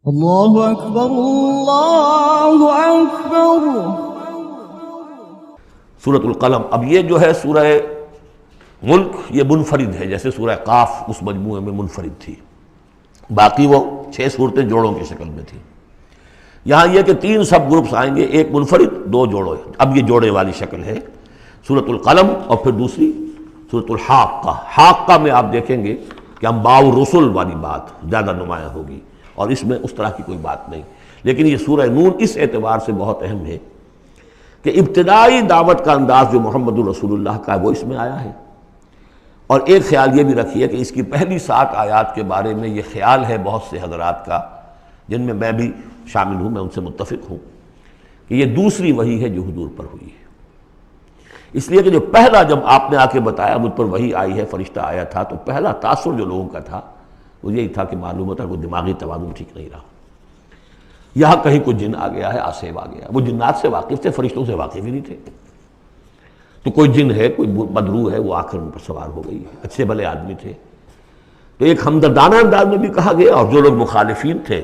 اللہ اکبر اللہ اکبر۔ سورۃ القلم، اب یہ جو ہے سورہ ملک یہ منفرد ہے، جیسے سورہ قاف اس مجموعے میں منفرد تھی، باقی وہ 6 صورتیں جوڑوں کی شکل میں تھی۔ یہاں یہ کہ 3 سب گروپس آئیں گے، ایک منفرد 2 جوڑے، اب یہ جوڑے والی شکل ہے سورۃ القلم، اور پھر دوسری سورۃ الحاقہ۔ حاقہ میں آپ دیکھیں گے کہ انباء الرسل والی بات زیادہ نمایاں ہوگی، اور اس میں اس طرح کی کوئی بات نہیں۔ لیکن یہ سورہ نون اس اعتبار سے بہت اہم ہے کہ ابتدائی دعوت کا انداز جو محمد الرسول اللہ کا ہے وہ اس میں آیا ہے۔ اور ایک خیال یہ بھی رکھیے کہ اس کی پہلی 7 آیات کے بارے میں یہ خیال ہے بہت سے حضرات کا، جن میں میں بھی شامل ہوں، میں ان سے متفق ہوں، کہ یہ دوسری وحی ہے جو حضور پر ہوئی ہے۔ اس لیے کہ جو پہلا جب آپ نے آ کے بتایا مجھ پر وحی آئی ہے، فرشتہ آیا تھا، تو پہلا تاثر جو لوگوں کا تھا وہ یہی تھا کہ معلوم ہوتا ہے کوئی دماغی توازن ٹھیک نہیں رہا، یہاں کہیں کوئی جن آ گیا ہے، آسیب آ گیا۔ وہ جنات سے واقف تھے، فرشتوں سے واقف ہی نہیں تھے، تو کوئی جن ہے، کوئی بدروح ہے، وہ آ کر ان پر سوار ہو گئی ہے۔ اچھے بھلے آدمی تھے، تو ایک ہمدردانہ انداز میں بھی کہا گیا، اور جو لوگ مخالفین تھے،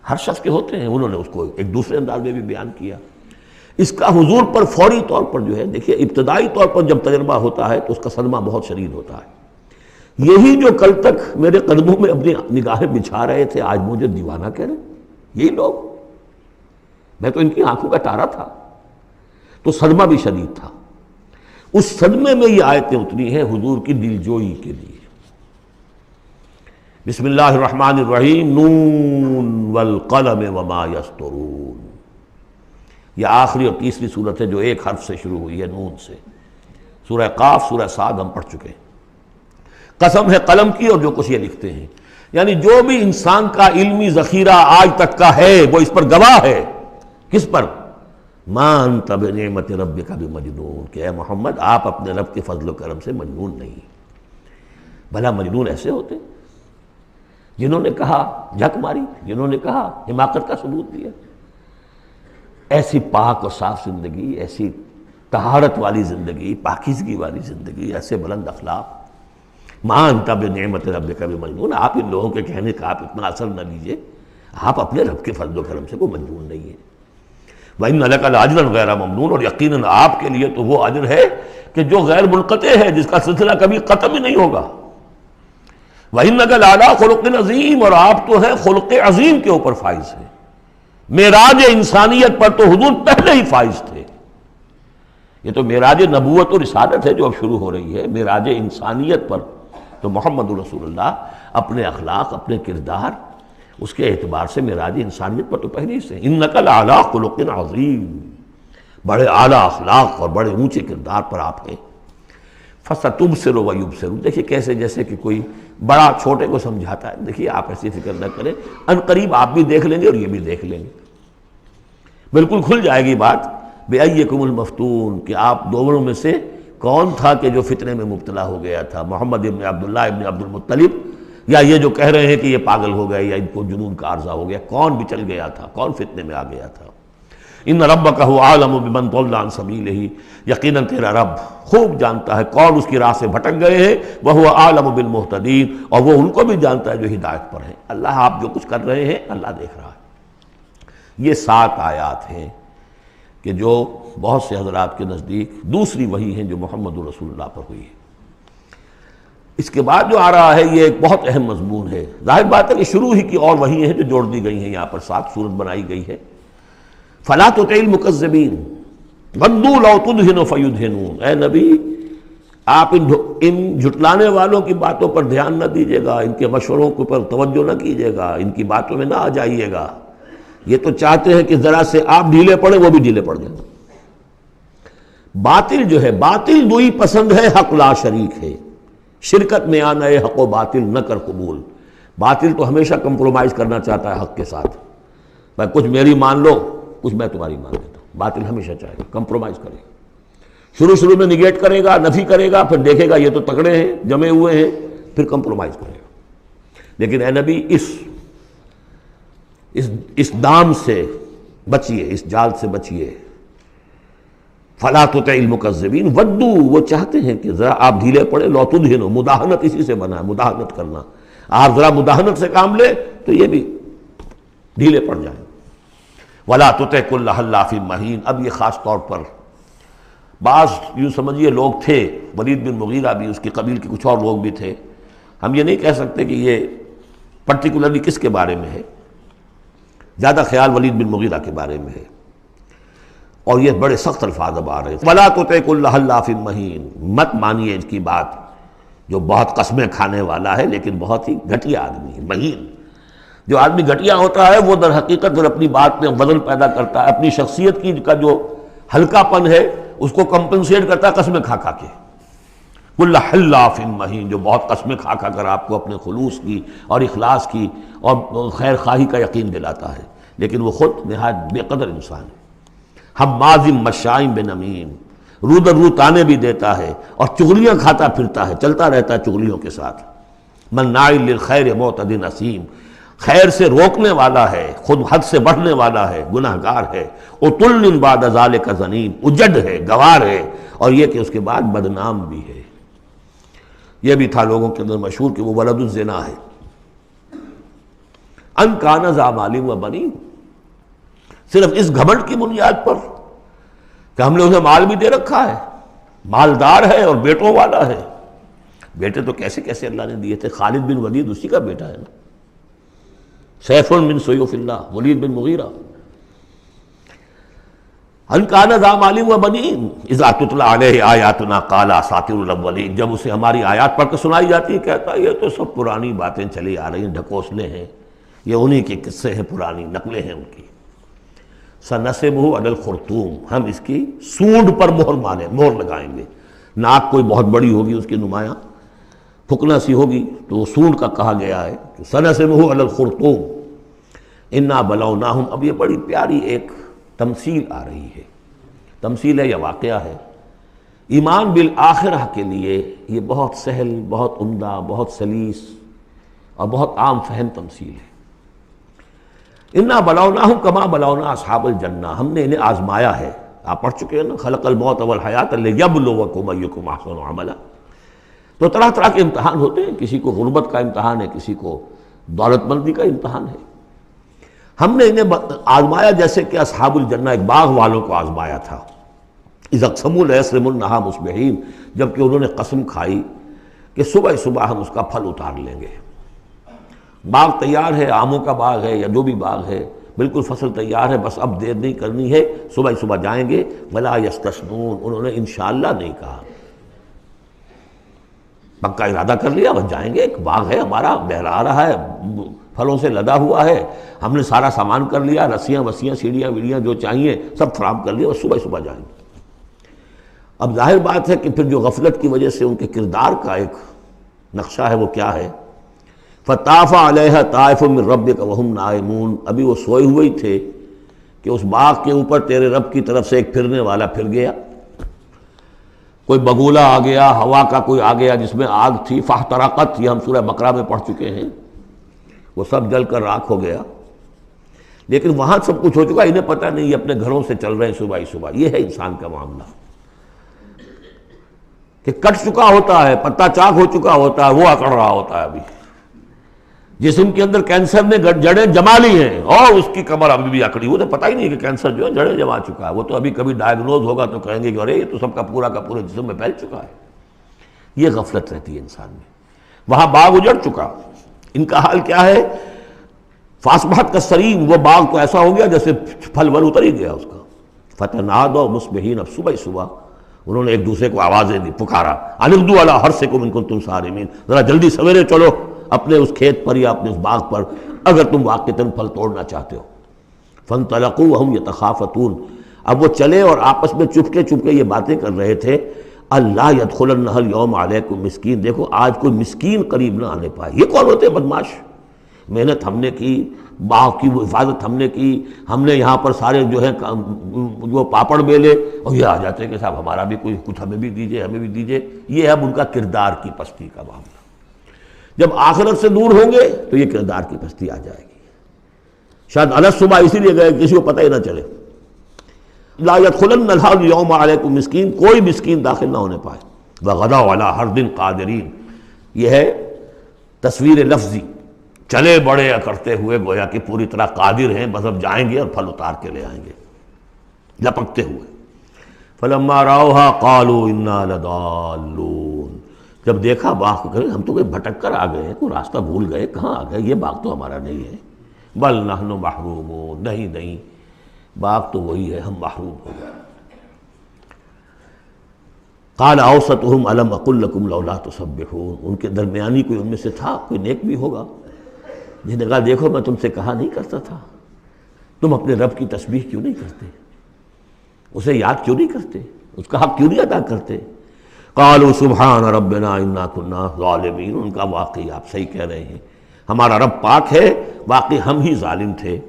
ہر شخص کے ہوتے ہیں، انہوں نے اس کو ایک دوسرے انداز میں بھی بیان کیا۔ اس کا حضور پر فوری طور پر جو ہے، دیکھیے ابتدائی طور پر جب تجربہ ہوتا ہے تو اس کا صدمہ بہت شدید ہوتا ہے۔ یہی جو کل تک میرے قدموں میں اپنی نگاہیں بچھا رہے تھے، آج مجھے دیوانہ کہہ رہے ہیں، یہی لوگ، میں تو ان کی آنکھوں کا تارا تھا۔ تو صدمہ بھی شدید تھا۔ اس صدمے میں یہ آیتیں اتری ہیں حضور کی دلجوئی کے لیے۔ بسم اللہ الرحمن الرحیم، نون والقلم وما یسطرون۔ یہ آخری اور تیسری صورت ہے جو ایک حرف سے شروع ہوئی ہے، نون سے۔ سورہ قاف، سورہ صاد ہم پڑھ چکے ہیں۔ قسم ہے قلم کی اور جو کچھ یہ لکھتے ہیں، یعنی جو بھی انسان کا علمی ذخیرہ آج تک کا ہے وہ اس پر گواہ ہے۔ کس پر؟ ما انت بنعمت ربک بمجنون، کہ اے محمد آپ اپنے رب کے فضل و کرم سے مجنون نہیں۔ بھلا مجنون ایسے ہوتے جنہوں نے کہا جھک ماری، جنہوں نے کہا حماقت کا ثبوت دیا۔ ایسی پاک اور صاف زندگی، ایسی طہارت والی زندگی، پاکیزگی والی زندگی، ایسے بلند اخلاق، ما انت بنعمت ربک بمجنون، آپ ان لوگوں کے کہنے کا آپ اتنا اثر نہ لیجئے، آپ اپنے رب کے فضل و کرم سے کوئی مجنون نہیں ہے۔ وَإِنَّ لَكَ لَأَجْرًا غَيْرَ مَمْنُونٍ، اور یقیناً آپ کے لیے تو وہ اجر ہے کہ جو غیر منقطع ہے، جس کا سلسلہ کبھی ختم ہی نہیں ہوگا۔ وَإِنَّكَ لَعَلَىٰ خُلُقٍ عَظِيمٍ، اور آپ تو ہیں خلق عظیم کے اوپر فائز ہیں۔ معراج انسانیت پر تو حضور پہلے ہی فائز تھے۔ یہ تو معراج نبوت اور رسالت ہے جو اب شروع ہو رہی ہے۔ معراج انسانیت پر تو محمد رسول اللہ اپنے اخلاق، اپنے کردار، اس کے اعتبار سے معراج انسانیت پر تو پہلے سے۔ اِنَّكَ لَعَلَىٰ خُلُقٍ عَظِيمٍ، بڑے اعلیٰ اخلاق اور بڑے اونچے کردار پر آپ ہیں۔ فَسَتُبْصِرُ وَيُبْصِرُونَ، دیکھیے کیسے جیسے کہ کوئی بڑا چھوٹے کو سمجھاتا ہے۔ دیکھیے آپ ایسی فکر نہ کریں، ان قریب آپ بھی دیکھ لیں گے اور یہ بھی دیکھ لیں گے، بالکل کھل جائے گی بات۔ بِأَيِّكُمُ الْمَفْتُونُ، کہ آپ دونوں میں سے کون تھا کہ جو فتنے میں مبتلا ہو گیا تھا، محمد ابن عبداللہ ابن عبد المطلب، یا یہ جو کہہ رہے ہیں کہ یہ پاگل ہو گئے یا ان کو جنون کا عارضہ ہو گیا، کون بچل گیا تھا، کون فتنے میں آ گیا تھا۔ ان ربک هو اعلم بمن ضل عن سبیلہ، یقیناً تیرا رب خوب جانتا ہے کون اس کی راہ سے بھٹک گئے ہیں، وہو اعلم بالمہتدین، اور وہ ان کو بھی جانتا ہے جو ہدایت پر ہیں۔ اللہ آپ جو کچھ کر رہے ہیں اللہ دیکھ رہا ہے۔ یہ 7 آیات ہیں کہ جو بہت سے حضرات کے نزدیک دوسری وحی ہیں جو محمد رسول اللہ پر ہوئی ہے۔ اس کے بعد جو آ رہا ہے یہ ایک بہت اہم مضمون ہے۔ ظاہر بات ہے کہ شروع ہی کی اور وحی ہیں جو جوڑ دی گئی ہیں، یہاں پر 7 صورت بنائی گئی ہے۔ فَلَا تُطِعِ الْمُكَذِّبِينَ وَدُّوا لَوْ تُدْهِنُ فَيُدْهِنُونَ، اے نبی آپ ان جھٹلانے والوں کی باتوں پر دھیان نہ دیجیے گا، ان کے مشوروں کے اوپر توجہ نہ کیجیے گا، ان کی باتوں میں نہ آ جائیے گا۔ یہ تو چاہتے ہیں کہ ذرا سے آپ ڈھیلے پڑے، وہ بھی ڈھیلے پڑ جائیں۔ باطل جو ہے، باطل دوئی پسند ہے، حق لا شریک ہے۔ شرکت میں آنا ہے، حق و باطل نہ کر قبول۔ باطل تو ہمیشہ کمپرومائز کرنا چاہتا ہے حق کے ساتھ، بھائی کچھ میری مان لو، کچھ میں تمہاری مان لیتا ہوں۔ باطل ہمیشہ چاہے گا کمپرومائز کرے گا، شروع میں نگیٹ کرے گا، نفی کرے گا، پھر دیکھے گا یہ تو تکڑے ہیں، جمے ہوئے ہیں، پھر کمپرومائز کرے گا۔ لیکن اے نبی اس دام سے بچیے، اس جال سے بچیے۔ فَلَا تُطِعِ الْمُكَذِّبِينَ وَدُّوا، وہ چاہتے ہیں کہ ذرا آپ ڈھیلے پڑے، لَوْ تُدْهِنُ، مداہنت اسی سے بنا ہے، مداہنت کرنا۔ آپ ذرا مداہنت سے کام لے تو یہ بھی ڈھیلے پڑ جائیں۔ وَلَا تُطِعْ كُلَّ حَلَّافٍ مَّهِينٍ، اب یہ خاص طور پر بعض یوں سمجھیے لوگ تھے، ولید بن مغیرہ بھی، اس کی قبیل کے کچھ اور لوگ بھی تھے، ہم یہ نہیں کہہ سکتے کہ یہ پرٹیکولرلی کس کے بارے میں ہے، زیادہ خیال ولید بن مغیرہ کے بارے میں ہے، اور یہ بڑے سخت الفاظ اب آ رہے ہیں۔ وَلَا تُطِعْ كُلَّ حَلَّافٍ مَّهِينٍ، مت مانیے ان کی بات جو بہت قسمیں کھانے والا ہے لیکن بہت ہی گھٹیا آدمی ہے۔ مہین، جو آدمی گھٹیا ہوتا ہے وہ در حقیقت پھر اپنی بات میں وزن پیدا کرتا ہے، اپنی شخصیت کی کا جو ہلکا پن ہے اس کو کمپنسیٹ کرتا ہے قسمیں کھا کھا کے۔ کل حلاف مہین، جو بہت قسمیں کھا کھا کر آپ کو اپنے خلوص کی اور اخلاص کی اور خیر خواہی کا یقین دلاتا ہے، لیکن وہ خود نہایت بے قدر انسان ہے۔ حماز مشاء بنمیم، رو در رو تانے بھی دیتا ہے اور چغلیاں کھاتا پھرتا ہے، چلتا رہتا ہے چغلیوں کے ساتھ۔ مناع للخیر معتد اثیم، خیر سے روکنے والا ہے، خود حد سے بڑھنے والا ہے، گناہ گار ہے۔ عتل بعد ذالک زنیم، اجڑ ہے، گوار ہے، اور یہ کہ اس کے بعد بدنام بھی ہے۔ یہ بھی تھا لوگوں کے اندر مشہور کہ وہ ولد الزنا ہے۔ ان کان ذا مال و بنین، صرف اس گھمنڈ کی بنیاد پر کہ ہم نے اسے مال بھی دے رکھا ہے، مالدار ہے اور بیٹوں والا ہے۔ بیٹے تو کیسے کیسے اللہ نے دیے تھے، خالد بن ولید اسی کا بیٹا ہے نا، سیف من سیوف اللہ، ولید بن مغیرہ۔ ان کان ذا مال و بنین اذا تتلی علیہ آیاتنا قال اساطیر الاولین، جب اسے ہماری آیات پڑھ کر سنائی جاتی ہے کہتا ہے یہ تو سب پرانی باتیں چلی آ رہی ہیں، ڈھکوسلے ہیں، یہ انہی کے قصے ہیں، پرانی نقلیں ہیں ان کی۔ سنسمہ علی الخرطوم، ہم اس کی سونڈ پر مہر لگائیں گے۔ ناک کوئی بہت بڑی ہوگی اس کی نمایاں پھکنا سی ہوگی تو وہ سونڈ کا کہا گیا ہے۔ سنسمہ علی الخرطوم انا بلوناہم، اب یہ بڑی پیاری ایک تمثیل آ رہی ہے، تمثیل ہے یا واقعہ ہے۔ ایمان بالآخرہ کے لیے یہ بہت سہل، بہت عمدہ، بہت سلیس اور بہت عام فہم تمثیل ہے۔ انا بلوناہم کما بلونا اصحاب الجنہ، ہم نے انہیں آزمایا ہے، آپ پڑھ چکے ہیں نا، خلق الموت والحیات لیبلوکم ایکم احسن عملا۔ تو طرح طرح کے امتحان ہوتے ہیں، کسی کو غربت کا امتحان ہے، کسی کو دولت مندی کا امتحان ہے۔ ہم نے انہیں آزمایا جیسے کہ اصحاب الجنہ ایک باغ والوں کو آزمایا تھا۔ اذ اقسموا لیصرمنھا مصبحین، جب کہ انہوں نے قسم کھائی کہ صبح صبح ہم اس کا پھل اتار لیں گے۔ باغ تیار ہے، آموں کا باغ ہے یا جو بھی باغ ہے، بالکل فصل تیار ہے، بس اب دیر نہیں کرنی ہے، صبح صبح جائیں گے۔ ولا یستثنون، انہوں نے انشاءاللہ نہیں کہا، پکا ارادہ کر لیا، بس جائیں گے، ایک باغ ہے ہمارا، بہرا رہا ہے، پھلوں سے لدا ہوا ہے، ہم نے سارا سامان کر لیا، رسیاں وسیاں سیڑھیاں ویڑیاں جو چاہیے سب فراہم کر لیا، بس صبح صبح جائیں گے۔ اب ظاہر بات ہے کہ پھر جو غفلت کی وجہ سے ان کے کردار کا ایک نقشہ ہے وہ کیا ہے، فطاف علیہا طائف من ربک وہم نائمون، ابھی وہ سوئے ہوئے ہی تھے کہ اس باغ کے اوپر تیرے رب کی طرف سے ایک پھرنے والا پھر گیا، کوئی بگولا آ گیا، ہوا کا کوئی آ گیا جس میں آگ تھی، فاحترقت، یہ ہم سورہ بقرہ میں پڑھ چکے ہیں، وہ سب جل کر راکھ ہو گیا۔ لیکن وہاں سب کچھ ہو چکا، انہیں پتہ نہیں، یہ اپنے گھروں سے چل رہے ہیں صبح ہی صبح۔ یہ ہے انسان کا معاملہ کہ کٹ چکا ہوتا ہے، پتا چاک ہو چکا ہوتا ہے، وہ اکڑ رہا ہوتا ہے۔ ابھی جسم کے اندر کینسر نے جڑیں جما لی ہیں اور اس کی کمر ابھی بھی اکڑی، وہ تو پتہ ہی نہیں کہ کینسر جو ہے جڑیں جما چکا ہے، وہ تو ابھی کبھی ڈائیگنوز ہوگا تو کہیں گے کہ ارے یہ تو سب کا پورا جسم میں پھیل چکا ہے۔ یہ غفلت رہتی ہے انسان میں۔ وہاں باغ اجڑ چکا، ان کا حال کیا ہے، فاصبحت کالصریم، وہ باغ تو ایسا ہو گیا جیسے پھل ول اتر ہی گیا اس کا۔ فتنادوا مصبحین، اب صبح صبح انہوں نے ایک دوسرے کو آوازیں دی، پکارا، ان اغدوا علی حرثکم ان کنتم صارمین، ذرا جلدی سویرے چلو اپنے اس کھیت پر یا اپنے اس باغ پر اگر تم واقعتاً پھل توڑنا چاہتے ہو۔ فانطلقوا وهم يتخافتون، اب وہ چلے اور آپس میں چپکے چپکے یہ باتیں کر رہے تھے، اللہ يدخلنها اليوم علیکم مسکین، دیکھو آج کوئی مسکین قریب نہ آنے پائے۔ یہ کون ہوتے ہیں بدماش؟ محنت ہم نے کی، باغ کی وہ حفاظت ہم نے کی، ہم نے یہاں پر سارے جو ہے جو پاپڑ بیلے، اور یہ آ جاتے ہیں کہ صاحب ہمارا بھی کوئی کچھ ہمیں بھی دیجئے، ہمیں بھی دیجئے۔ یہ ہے اب ان کا کردار کی پستی کا معاملہ۔ جب آخرت سے دور ہوں گے تو یہ کردار کی پستی آ جائے گی۔ شاید الگ صبح اسی لیے گئے کسی کو پتہ ہی نہ چلے۔ لا يدخلن اليوم علیکم مسکین، کوئی مسکین داخل نہ ہونے پائے۔ وغدوا علی حرد قادرین، یہ ہے تصویر لفظی، چلے بڑے کرتے ہوئے گویا کہ پوری طرح قادر ہیں، بس اب جائیں گے اور پھل اتار کے لے آئیں گے لپکتے ہوئے۔ فلما رأوها قالوا انا لضالون، جب دیکھا باغ کو، ہم تو کوئی بھٹک کر آ گئے ہیں، کوئی راستہ بھول گئے، کہاں آ گئے، یہ باغ تو ہمارا نہیں ہے۔ بل نحن محرومون، نہیں باغ تو وہی ہے، ہم محروم ہو گئے۔ قال اوسطهم الم اقل لكم لولا تسبحون، ان کے درمیانی کوئی ان میں سے تھا، کوئی نیک بھی ہوگا، جس نے کہا دیکھو میں تم سے کہا نہیں کرتا تھا، تم اپنے رب کی تسبیح کیوں نہیں کرتے، اسے یاد کیوں نہیں کرتے، اس کا حق کیوں نہیں ادا کرتے۔ قالوا سبحان ربنا انا كنا ظالمین، ان کا واقعی آپ صحیح کہہ رہے ہیں، ہمارا رب پاک ہے، واقعی ہم ہی ظالم تھے۔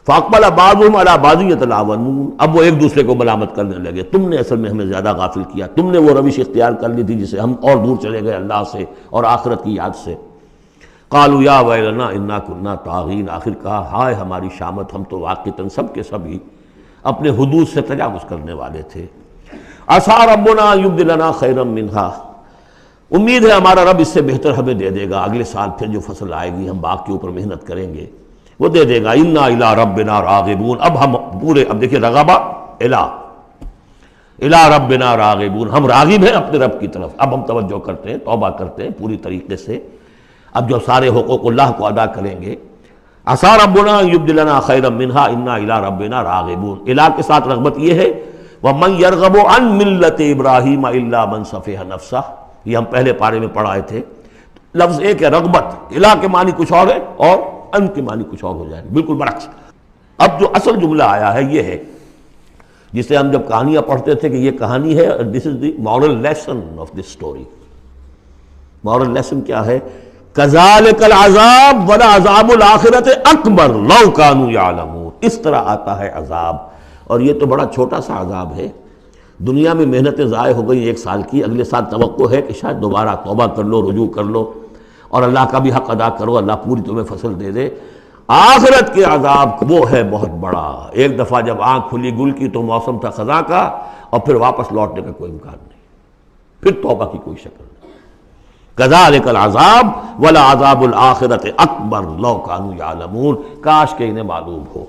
فاقبل بعضهم على بعض يتلاونون، اب وہ ایک دوسرے کو ملامت کرنے لگے، تم نے اصل میں ہمیں زیادہ غافل کیا، تم نے وہ روش اختیار کر لی تھی جسے ہم اور دور چلے گئے اللہ سے اور آخرت کی یاد سے۔ قالوا یا ویلنا انا كنا طاغین، آخر کہا ہائے ہماری شامت، ہم تو واقعتاً سب کے سب ہی اپنے حدود سے تجاوز کرنے والے تھے۔ عسى ربنا يبدلنا خيرا منها، امید ہے ہمارا رب اس سے بہتر ہمیں دے دے گا، اگلے سال پھر جو فصل آئے گی ہم باغ کے اوپر محنت کریں گے وہ دے دے گا۔ انا الى ربنا راغبون، اب ہم پورے، اب دیکھیں رغبہ الى ربنا راغبون، ہم راغب ہیں اپنے رب کی طرف، اب ہم توجہ کرتے ہیں، توبہ کرتے ہیں پوری طریقے سے، اب جو سارے حقوق اللہ کو ادا کریں گے۔ عسى ربنا يبدلنا خيرا منها انا الى ربنا راغبون، الہ کے ساتھ رغبت یہ ہے وَمَنْ يَرْغَبُ عَنْ مِلَّةِ إِبْرَاهِيمَ إِلَّا مَنْ صَفِحَ نَفْسَهُ، یہ ہم پہلے پارے میں پڑھائے تھے، لفظ ایک ہے رغبت، الہ کے معنی کچھ اور ہے اور ان کے معنی کچھ اور ہو جائے گا، بالکل برعکس۔ اب جو اصل جملہ آیا ہے یہ ہے جسے ہم جب کہانیاں پڑھتے تھے کہ یہ کہانی ہے، this is the moral lesson of this story. Moral lesson کیا ہے؟ کذالک العذاب ولعذاب الآخرۃ اکبر لو کانوا یعلمون، اس طرح آتا ہے عذاب، اور یہ تو بڑا چھوٹا سا عذاب ہے، دنیا میں محنتیں ضائع ہو گئی ایک سال کی، اگلے سال توقع ہے کہ شاید دوبارہ توبہ کر لو، رجوع کر لو اور اللہ کا بھی حق ادا کرو، اللہ پوری تمہیں فصل دے دے۔ آخرت کے عذاب وہ ہے بہت بڑا، ایک دفعہ جب آنکھ کھلی گل کی تو موسم تھا خزاں کا، اور پھر واپس لوٹنے کا کوئی امکان نہیں، پھر توبہ کی کوئی شکل نہیں۔ کذالک العذاب ولعذاب الآخرۃ اکبر لو کانوا یعلمون، کاش کہ انہیں معلوم ہو۔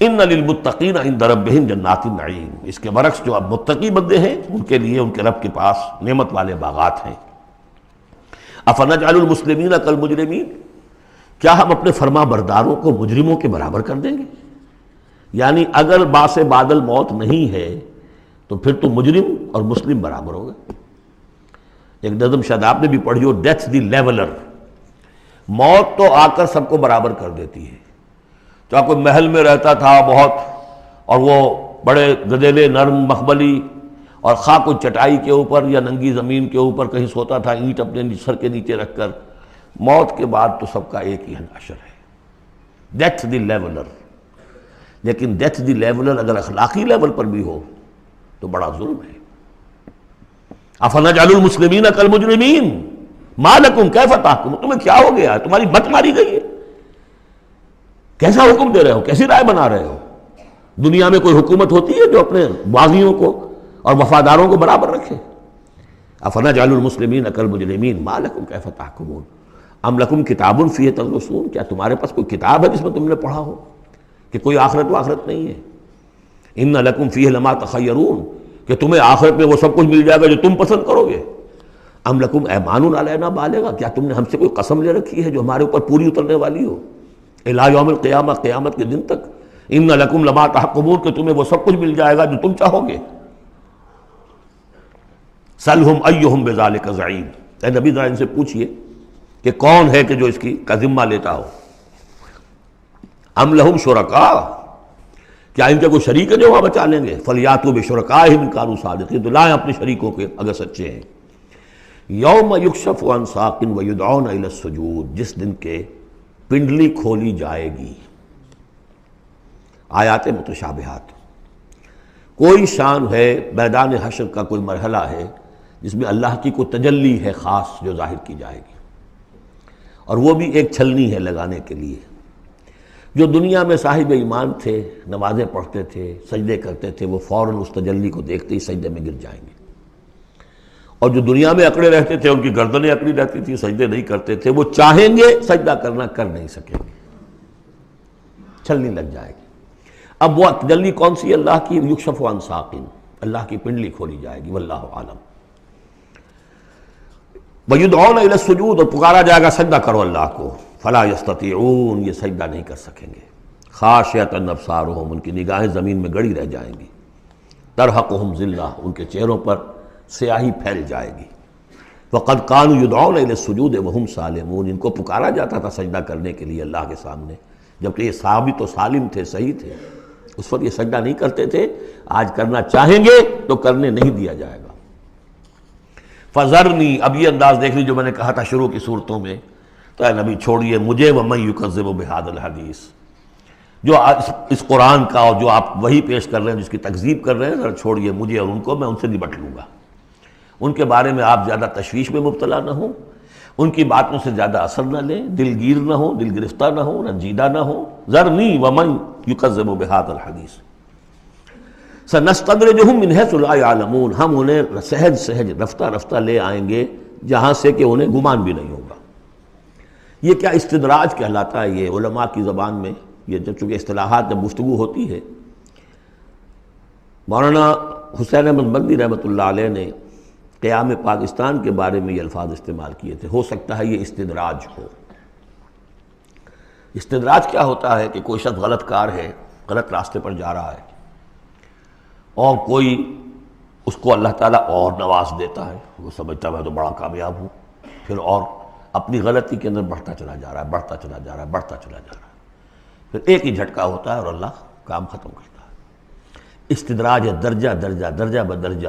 ان للمتقین عند ربہم جنات النعیم، اس کے برعکس جو اب متقی بندے ہیں ان کے لیے ان کے رب کے پاس نعمت والے باغات ہیں۔ افنجعل المسلمین کالمجرمین، کیا ہم اپنے فرما برداروں کو مجرموں کے برابر کر دیں گے؟ یعنی اگر باعث بادل موت نہیں ہے تو پھر تو مجرم اور مسلم برابر ہو گئے۔ ایک نظم شاید آپ نے بھی پڑھی ہو، ڈیتھ دی لیولر، موت تو آ کر سب کو برابر کر دیتی ہے، چاہے کوئی محل میں رہتا تھا بہت اور وہ بڑے گدیلے نرم مخملی، اور خواہ کوئی چٹائی کے اوپر یا ننگی زمین کے اوپر کہیں سوتا تھا اینٹ اپنے سر کے نیچے رکھ کر، موت کے بعد تو سب کا ایک ہی حشر ہے، ڈیتھ دی لیولر۔ لیکن ڈیتھ دی لیولر اگر اخلاقی لیول پر بھی ہو تو بڑا ظلم ہے۔ افنجعل المسلمین کالمجرمین ما لکم کیف تحکمون، تمہیں کیا ہو گیا ہے، تمہاری مت ماری گئی ہے، کیسا حکم دے رہے ہو، کیسی رائے بنا رہے ہو؟ دنیا میں کوئی حکومت ہوتی ہے جو اپنے باغیوں کو اور وفاداروں کو برابر رکھے؟ افنجعل المسلمین کالمجرمین ما لکم کیف تحکمون ام لکم کتاب فیہ تدرسون، کیا تمہارے پاس کوئی کتاب ہے جس میں تم نے پڑھا ہو کہ کوئی آخرت و آخرت نہیں ہے؟ ان لکم فیہ لما تخیرون، کہ تمہیں آخرت میں وہ سب کچھ مل جائے گا جو تم پسند کرو گے۔ ام لکم ایمان علینا بالغہ، کیا تم نے ہم سے کوئی قسم لے رکھی ہے جو ہمارے اوپر پوری اترنے والی ہو الی یوم القیامہ، قیامت کے دن تک؟ ان لکم لما تحکمون، کہ تمہیں وہ سب کچھ مل جائے گا جو تم چاہو گے۔ سلہم ایہم بذالک زعیم، اے نبی ذرا ان سے پوچھئے کہ کون ہے کہ جو اس کی کا ذمہ لیتا ہو۔ ام لہم شرکاء، کیا ان کے کوئی شریک ہے جو وہاں بچا لیں گے؟ فلیاتوا بشرکائہم ان کانوا صادقین، تو لائیں اپنے شریکوں کے اگر سچے ہیں۔ یوم یکشف عن ساق ویدعون الی السجود، جس دن کے پنڈلی کھولی جائے گی۔ آیات متشابہات، کوئی شان ہے، میدان حشر کا کوئی مرحلہ ہے جس میں اللہ کی کوئی تجلی ہے خاص جو ظاہر کی جائے گی، اور وہ بھی ایک چھلنی ہے لگانے کے لیے۔ جو دنیا میں صاحب ایمان تھے، نمازیں پڑھتے تھے، سجدے کرتے تھے، وہ فوراً اس تجلی کو دیکھتے ہی سجدے میں گر جائیں گے، اور جو دنیا میں اکڑے رہتے تھے ان کی گردنیں اکڑی رہتی تھی، سجدے نہیں کرتے تھے، وہ چاہیں گے سجدہ کرنا کر نہیں سکیں گے، چھلنی لگ جائے گی۔ اب وہ تجلی کون سی اللہ کی؟ یکشف عن ساق، اللہ کی پنڈلی کھولی جائے گی، واللہ عالم۔ وَيُدْعَوْنَ إِلَى السُّجُودِ، اور پکارا جائے گا سجدہ کرو اللہ کو، فَلَا يَسْتَطِيعُونَ، یہ سجدہ نہیں کر سکیں گے۔ خاشعۃ ابصارہم، ان کی نگاہیں زمین میں گڑی رہ جائیں گی۔ ترہقہم ذلہ، ان کے چہروں پر سیاہی پھیل جائے گی۔ وَقَدْ كَانُوا يُدْعَوْنَ إِلَى السُّجُودِ وَهُمْ سَالِمُونَ، ان کو پکارا جاتا تھا سجدہ کرنے کے لیے اللہ کے سامنے، جبکہ یہ ثابت و سالم تھے، صحیح تھے، اس وقت یہ سجدہ نہیں کرتے تھے۔ آج کرنا چاہیں گے تو کرنے نہیں دیا جائے گا۔ فَذَرْنِي، اب یہ انداز دیکھ لی جو میں نے کہا تھا شروع کی صورتوں میں، تو اے نبی چھوڑیے مجھے، وَمَن يُكَذِّبُ بِهَذَا الْحَدِيثِ، جو اس قرآن کا اور جو آپ وہی پیش کر رہے ہیں، جس کی تکذیب کر رہے ہیں، ذرا چھوڑیے مجھے اور ان کو، میں ان سے نبٹ لوں گا۔ ان کے بارے میں آپ زیادہ تشویش میں مبتلا نہ ہوں، ان کی باتوں سے زیادہ اثر نہ لیں، دلگیر نہ ہوں، دل گرفتہ نہ ہوں، رنجیدہ نہ ہوں۔ ذرنی ومن یکذب بہذا الحدیث سنستدرجہم من حیث لا یعلمون، ہم انہیں سہج سہج رفتہ رفتہ لے آئیں گے جہاں سے کہ انہیں گمان بھی نہیں ہوگا۔ یہ کیا استدراج کہلاتا ہے، یہ علماء کی زبان میں، یہ جب چونکہ اصطلاحات جب گفتگو ہوتی ہے۔ مولانا حسین احمد مدنی رحمۃ اللہ علیہ نے قیام پاکستان کے بارے میں یہ الفاظ استعمال کیے تھے، ہو سکتا ہے یہ استدراج ہو۔ استدراج کیا ہوتا ہے کہ کوئی شخص غلط کار ہے، غلط راستے پر جا رہا ہے، اور کوئی اس کو اللہ تعالیٰ اور نواز دیتا ہے، وہ سمجھتا ہے میں تو بڑا کامیاب ہوں، پھر اور اپنی غلطی کے اندر بڑھتا چلا جا رہا ہے، بڑھتا چلا جا رہا ہے، بڑھتا چلا جا رہا ہے، پھر ایک ہی جھٹکا ہوتا ہے اور اللہ کام ختم کرتا ہے۔ استدراج ہے درجہ درجہ، درجہ بدرجہ،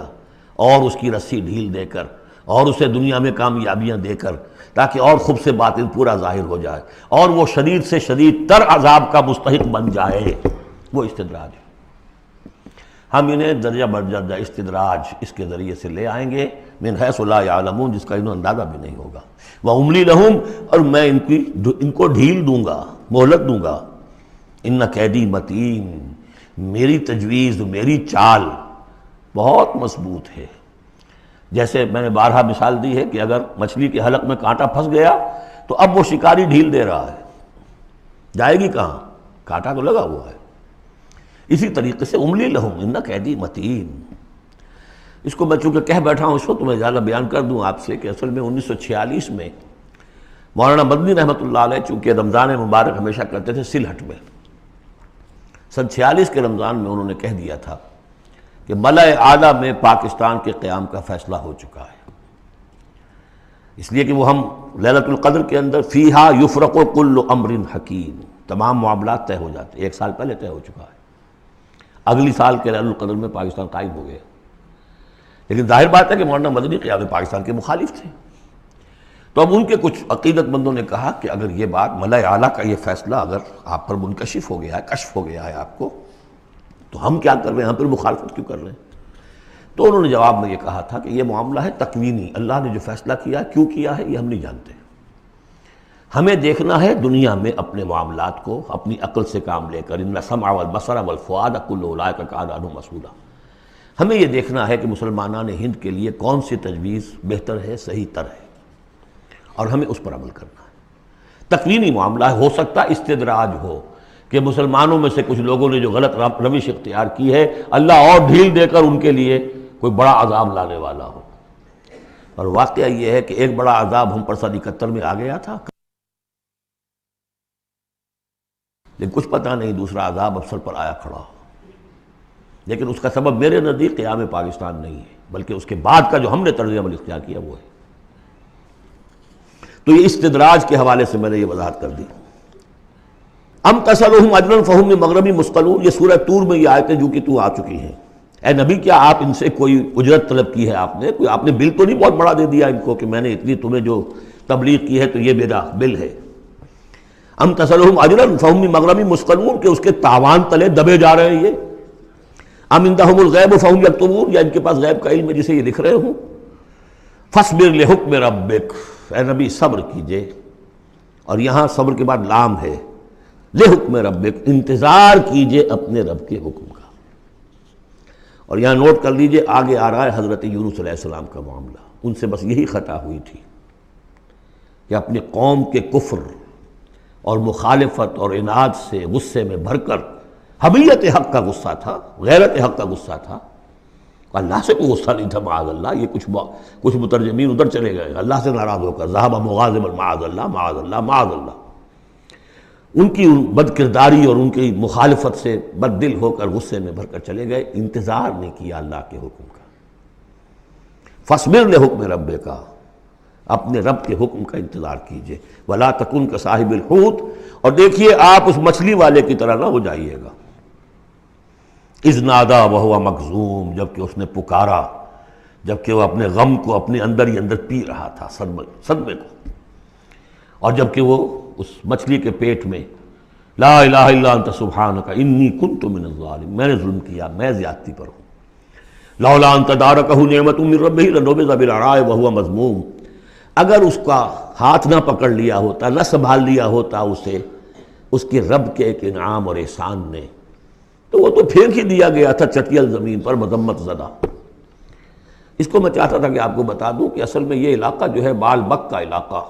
اور اس کی رسی ڈھیل دے کر، اور اسے دنیا میں کامیابیاں دے کر، تاکہ اور خوب سے باطن پورا ظاہر ہو جائے، اور وہ شدید سے شدید تر عذاب کا مستحق بن جائے، وہ استدراج ہے۔ ہم انہیں درجہ بدرجہ استدراج اس کے ذریعے سے لے آئیں گے، من حیث لا یعلمون، جس کا انہیں اندازہ بھی نہیں ہوگا۔ وَأُمْلِي لَهُمْ، اور میں ان کو ڈھیل دوں گا، مہلت دوں گا۔ ان قیدی متین، میری تجویز، میری چال بہت مضبوط ہے۔ جیسے میں نے بارہا مثال دی ہے کہ اگر مچھلی کے حلق میں کانٹا پھنس گیا تو اب وہ شکاری ڈھیل دے رہا ہے، جائے گی کہاں؟ کانٹا تو لگا ہوا ہے۔ اسی طریقے سے املی لہم ان قیدی متین، اس کو میں چونکہ کہہ بیٹھا ہوں اس وقت میں زیادہ بیان کر دوں آپ سے کہ اصل میں 1946 میں مولانا مدنی رحمۃ اللہ علیہ چونکہ رمضان مبارک ہمیشہ کرتے تھے سلہٹ میں، سن 46 کے رمضان میں انہوں نے کہہ دیا تھا کہ ملأ اعلیٰ میں پاکستان کے قیام کا فیصلہ ہو چکا ہے، اس لیے کہ وہ ہم لیلۃ القدر کے اندر فیہا یفرق کل امر حکیم، تمام معاملات طے ہو جاتے ہیں، ایک سال پہلے طے ہو چکا ہے، اگلی سال کے لیلۃ القدر میں پاکستان قائم ہو گیا۔ لیکن ظاہر بات ہے کہ مولانا مدنی قیام پاکستان کے مخالف تھے، تو اب ان کے کچھ عقیدت مندوں نے کہا کہ اگر یہ بات ملأ اعلیٰ کا یہ فیصلہ اگر آپ پر منکشف ہو گیا ہے، کشف ہو گیا ہے آپ کو، تو ہم کیا کر رہے ہیں، ہم پھر مخالفت کیوں کر رہے ہیں؟ تو انہوں نے جواب میں یہ کہا تھا کہ یہ معاملہ ہے تکوینی، اللہ نے جو فیصلہ کیا ہے کیوں کیا ہے یہ ہم نہیں جانتے، ہمیں دیکھنا ہے دنیا میں اپنے معاملات کو اپنی عقل سے کام لے کر، ان السمع والبصر والفؤاد کل اولئک کان عنہ مسئولا، ہمیں یہ دیکھنا ہے کہ مسلمانان ہند کے لیے کون سی تجویز بہتر ہے، صحیح تر ہے، اور ہمیں اس پر عمل کرنا ہے۔ تکوینی معاملہ ہے، ہو سکتا استدراج ہو کہ مسلمانوں میں سے کچھ لوگوں نے جو غلط روش اختیار کی ہے اللہ اور ڈھیل دے کر ان کے لیے کوئی بڑا عذاب لانے والا ہو، اور واقعہ یہ ہے کہ ایک بڑا عذاب ہم پر سن 71 میں آ گیا تھا، لیکن کچھ پتہ نہیں دوسرا عذاب اب سر پر آیا کھڑا ہو، لیکن اس کا سبب میرے نزدیک قیام پاکستان نہیں ہے، بلکہ اس کے بعد کا جو ہم نے طرز عمل اختیار کیا وہ ہے۔ تو یہ استدراج کے حوالے سے میں نے یہ وضاحت کر دی۔ ام تسألہم اجرا فہم من مغرم مثقلون، یہ سورہ طور میں یہ آیتیں جو کہ تو آ چکی ہیں، اے نبی کیا آپ ان سے کوئی اجرت طلب کی ہے؟ آپ نے بل تو نہیں بہت بڑا دے دیا ان کو کہ میں نے اتنی تمہیں جو تبلیغ کی ہے تو یہ میرا بل ہے؟ ام تسألہم اجرا فہم من مغرم مثقلون، کہ اس کے تاوان تلے دبے جا رہے ہیں یہ۔ ام عندہم الغیب فہم یکتبون، یا ان کے پاس غیب کا علم ہے جسے یہ لکھ رہے ہوں۔ فاصبر لحکم ربک، اے نبی صبر کیجئے، اور یہاں صبر کے بعد لام ہے، لحکم ربک، انتظار کیجئے اپنے رب کے حکم کا۔ اور یہاں نوٹ کر لیجئے آگے آ رہا ہے حضرت یونس علیہ السلام کا معاملہ. ان سے بس یہی خطا ہوئی تھی کہ اپنی قوم کے کفر اور مخالفت اور عناد سے غصے میں بھر کر، حمیت حق کا غصہ تھا، غیرت حق کا غصہ تھا. اللہ سے کوئی غصہ نہیں تھا معاذ اللہ. یہ کچھ مترجمین ادھر چلے گئے اللہ سے ناراض ہو کر، ذہب مغاضبا معاذ اللہ معاذ اللہ معاذ اللہ. ان کی بد کرداری اور ان کی مخالفت سے بد دل ہو کر غصے میں بھر کر چلے گئے، انتظار نہیں کیا اللہ کے حکم کا. فاصبر لحکم ربک، اپنے رب کے حکم کا انتظار کیجئے. ولا تکن کصاحب الحوت، اور دیکھیے آپ اس مچھلی والے کی طرح نہ ہو جائیے گا. اذ نادا وہو مکظوم، جبکہ اس نے پکارا جبکہ وہ اپنے غم کو اپنے اندر ہی اندر پی رہا تھا، صدمے کو. اور جبکہ وہ اس مچھلی کے پیٹ میں لا الہ الا انت سبحانک انی کنت من الظالمین، میں نے ظلم کیا، میں زیادتی پر ہوں. لولا ان تدارکہ نعمت من ربہ لنبذ بالعراء وہو مذموم، اگر اس کا ہاتھ نہ پکڑ لیا ہوتا، نہ سنبھال لیا ہوتا اسے اس کے رب کے ایک انعام اور احسان نے، تو وہ تو پھینک ہی دیا گیا تھا چٹیل زمین پر مذمت زدہ. اس کو میں چاہتا تھا کہ آپ کو بتا دوں کہ اصل میں یہ علاقہ جو ہے بال بک کا علاقہ،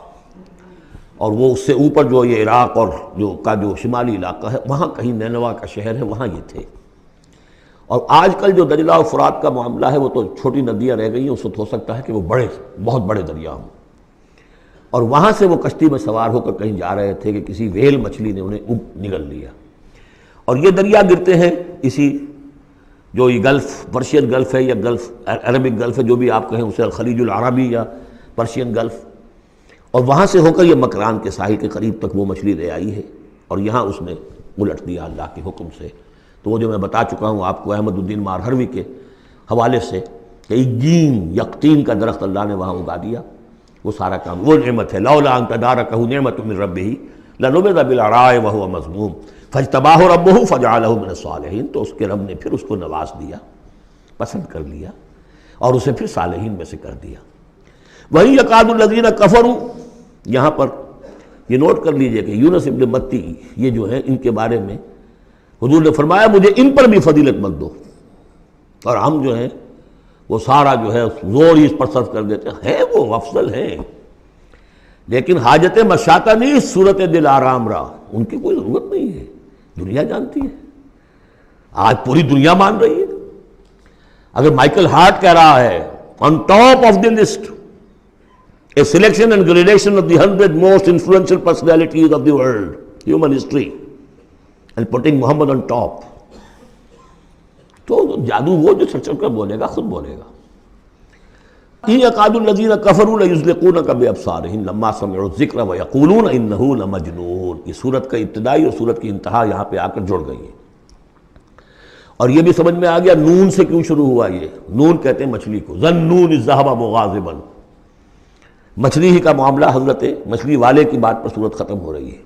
اور وہ اس سے اوپر جو یہ عراق اور جو شمالی علاقہ ہے وہاں کہیں نینوا کا شہر ہے، وہاں یہ تھے. اور آج کل جو دجلہ و فرات کا معاملہ ہے وہ تو چھوٹی ندیاں رہ گئی ہیں، اس وقت ہو سکتا ہے کہ وہ بہت بڑے دریا ہوں. اور وہاں سے وہ کشتی میں سوار ہو کر کہیں جا رہے تھے کہ کسی ویل مچھلی نے انہیں نگل لیا. اور یہ دریا گرتے ہیں اسی جو یہ گلف، پرشین گلف ہے یا گلف عربک گلف ہے، جو بھی آپ کہیں اسے الخلیج العربی یا پرشین گلف، اور وہاں سے ہو کر یہ مکران کے ساحل کے قریب تک وہ مچھلی لے آئی ہے. اور یہاں اس نے الٹ دیا اللہ کے حکم سے. تو وہ جو میں بتا چکا ہوں آپ کو احمد الدین مارہروی کے حوالے سے کہ یقطین کا درخت اللہ نے وہاں اگا دیا، وہ سارا کام وہ نعمت ہے. لولا ان تدارکہ نعمت من ربہ لنبذ بالعراء وہو مذموم فاجتباہ ربہ فجعلہ من الصالحین. تو اس کے رب نے پھر اس کو نواز دیا، پسند کر لیا، اور اسے پھر صالحین میں سے کر دیا. وَإِن يَكَادُ الَّذِينَ كَفَرُوا، یہاں پر یہ نوٹ کر لیجئے کہ یونس ابن متی یہ جو ہے ان کے بارے میں حضور نے فرمایا مجھے ان پر بھی فضیلت مت دو. اور ہم جو ہیں وہ سارا جو ہے زور ہی اس پر صرف کر دیتے ہیں، وہ افضل ہیں لیکن حاجت مشاطہ نہیں، صورت دل آرام را، ان کی کوئی ضرورت نہیں ہے. دنیا جانتی ہے، آج پوری دنیا مان رہی ہے. اگر مائیکل ہارٹ کہہ رہا ہے on top of the list a selection and gradation of the 100 most influential personalities of the world, human history, and putting Muhammad on top, تو جادو وہ جو چڑھ کر بولے گا خود بولے گا. يَكَادُ الَّذِينَ كَفَرُوا لَيُزْلِقُونَكَ بِأَبْصَارِهِمْ لَمَّا سَمِعُوا الذِّكْرَ وَيَقُولُونَ إِنَّهُ لَمَجْنُونٌ. یہ سورت کا ابتدائی اور سورت کی انتہا یہاں پہ آ کر جڑ گئی ہے. اور یہ بھی سمجھ میں آ گیا نون سے کیوں شروع ہوا. یہ نون کہتے ہیں مچھلی کو، ظَنُّونِ الذَّهَبَ مُغَاضِبًا، مچھلی ہی کا معاملہ، حضرت مچھلی والے کی بات پر صورت ختم ہو رہی ہے.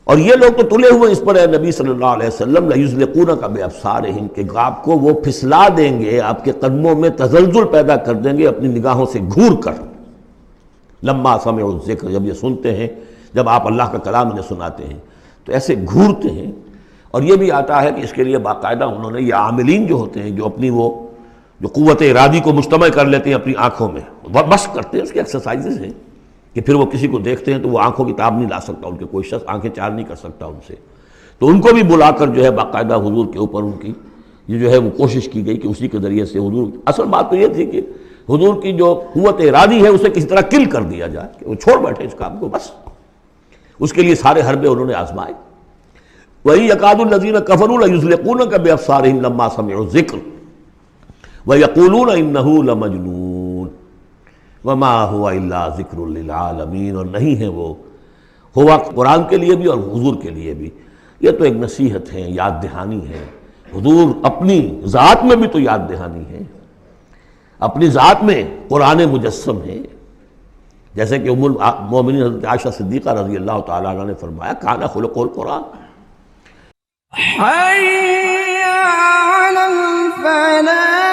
اور یہ لوگ تو تلے ہوئے اس پر ہے نبی صلی اللہ علیہ وسلم لَيُزْلِقُونَكَ بِأَبْصَارِهِمْ، کہ آپ کو وہ پھسلا دیں گے، آپ کے قدموں میں تزلزل پیدا کر دیں گے اپنی نگاہوں سے گھور کر. لما سمعوا الذکر، جب یہ سنتے ہیں، جب آپ اللہ کا کلام انہیں سناتے ہیں تو ایسے گھورتے ہیں. اور یہ بھی آتا ہے کہ اس کے لیے باقاعدہ انہوں نے یہ عاملین جو ہوتے ہیں جو اپنی وہ جو قوت ارادی کو مجتمع کر لیتے ہیں اپنی آنکھوں میں، بس کرتے ہیں، اس کی ایکسرسائزز ہیں کہ پھر وہ کسی کو دیکھتے ہیں تو وہ آنکھوں کی تاب نہیں لا سکتا، ان کے کوئی شخص آنکھیں چار نہیں کر سکتا ان سے. تو ان کو بھی بلا کر جو ہے باقاعدہ حضور کے اوپر ان کی یہ جو ہے وہ کوشش کی گئی کہ اسی کے ذریعے سے حضور، اصل بات تو یہ تھی کہ حضور کی جو قوت ارادی ہے اسے کسی طرح کل کر دیا جائے کہ وہ چھوڑ بیٹھے اس کام کو. بس اس کے لیے سارے حربے انہوں نے آزمائے. وَإِن يَكَادُ الَّذِينَ كَفَرُوا لَيُزْلِقُونَكَ بِأَبْصَارِهِمْ لَمَّا سَمِعُوا الذِّكْرَ وَيَقُولُونَ إِنَّهُ لَمَجْنُونٌ وَمَا هُوَ إِلَّا ذِكْرٌ لِّلْعَالَمِينَ. اور نہیں ہے وہ، ہوا قرآن کے لیے بھی اور حضور کے لیے بھی یہ تو ایک نصیحت ہے، یاد دہانی ہے. حضور اپنی ذات میں بھی تو یاد دہانی ہے، اپنی ذات میں قرآن مجسم ہے. جیسے کہ ام المومنین حضرت عائشہ صدیقہ رضی اللہ تعالیٰ عنہ نے فرمایا کان خلق القرآن. حي على الفلاح.